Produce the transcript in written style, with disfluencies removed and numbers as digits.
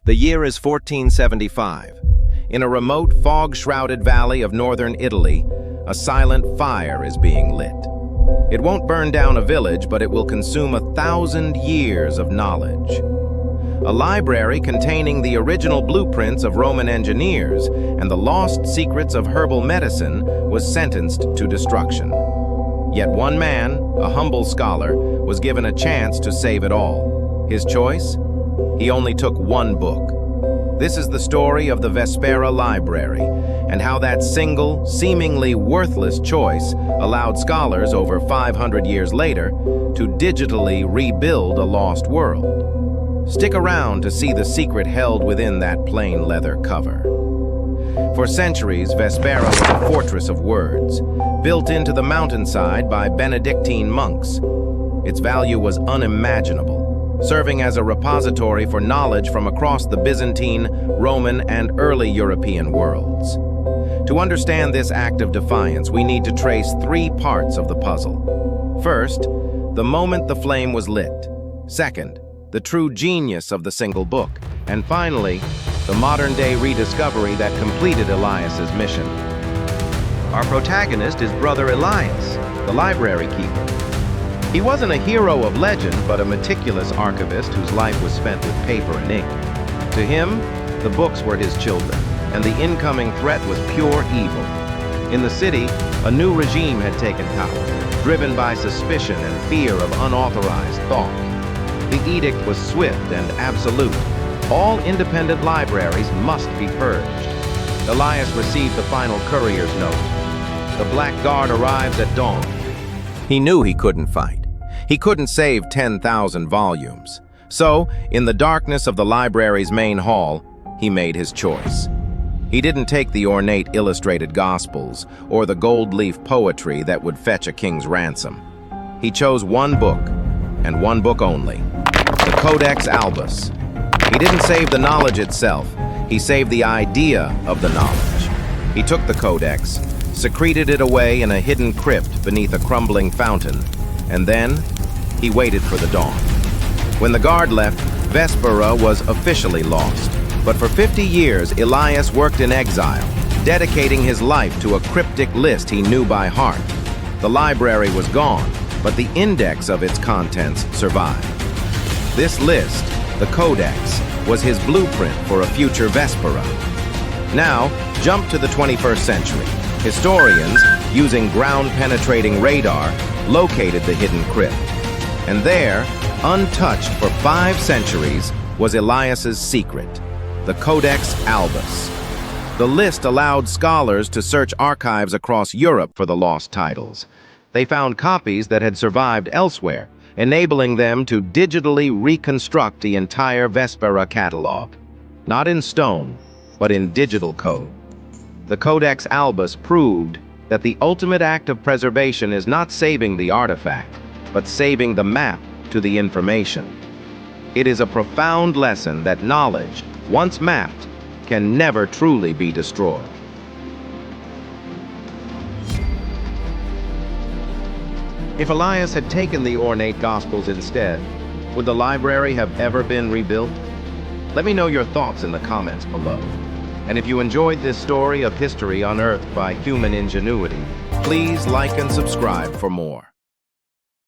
The year is 1475. In a remote, fog-shrouded valley of northern Italy, a silent fire is being lit. It won't burn down a village, but it will consume 1,000 years of knowledge. A library containing the original blueprints of Roman engineers and the lost secrets of herbal medicine was sentenced to destruction. Yet one man, a humble scholar, was given a chance to save it all. His choice? He only took one book. This is the story of the Vespera Library and how that single, seemingly worthless choice allowed scholars over 500 years later to digitally rebuild a lost world. Stick around to see the secret held within that plain leather cover. For centuries, Vespera was a fortress of words, built into the mountainside by Benedictine monks. Its value was unimaginable, serving as a repository for knowledge from across the Byzantine, Roman, and early European worlds. To understand this act of defiance, we need to trace three parts of the puzzle. First, the moment the flame was lit. Second, the true genius of the single book. And finally, the modern-day rediscovery that completed Elias's mission. Our protagonist is Brother Elias, the library keeper. He wasn't a hero of legend, but a meticulous archivist whose life was spent with paper and ink. To him, the books were his children, and the incoming threat was pure evil. In the city, a new regime had taken power, driven by suspicion and fear of unauthorized thought. The edict was swift and absolute. All independent libraries must be purged. Elias received the final courier's note. The Black Guard arrives at dawn. He knew he couldn't fight. He couldn't save 10,000 volumes. So, in the darkness of the library's main hall, he made his choice. He didn't take the ornate illustrated Gospels or the gold-leaf poetry that would fetch a king's ransom. He chose one book, and one book only, the Codex Albus. He didn't save the knowledge itself, he saved the idea of the knowledge. He took the Codex, secreted it away in a hidden crypt beneath a crumbling fountain, and then he waited for the dawn. When the guard left, Vespera was officially lost. But for 50 years, Elias worked in exile, dedicating his life to a cryptic list he knew by heart. The library was gone, but the index of its contents survived. This list, the Codex, was his blueprint for a future Vespera. Now, jump to the 21st century. Historians, using ground-penetrating radar, located the hidden crypt. And there, untouched for 5 centuries, was Elias's secret, the Codex Albus. The list allowed scholars to search archives across Europe for the lost titles. They found copies that had survived elsewhere, enabling them to digitally reconstruct the entire Vespera catalog. Not in stone, but in digital code. The Codex Albus proved that the ultimate act of preservation is not saving the artifact, but saving the map to the information. It is a profound lesson that knowledge, once mapped, can never truly be destroyed. If Elias had taken the ornate Gospels instead, would the library have ever been rebuilt? Let me know your thoughts in the comments below. And if you enjoyed this story of history unearthed by human ingenuity, please like and subscribe for more.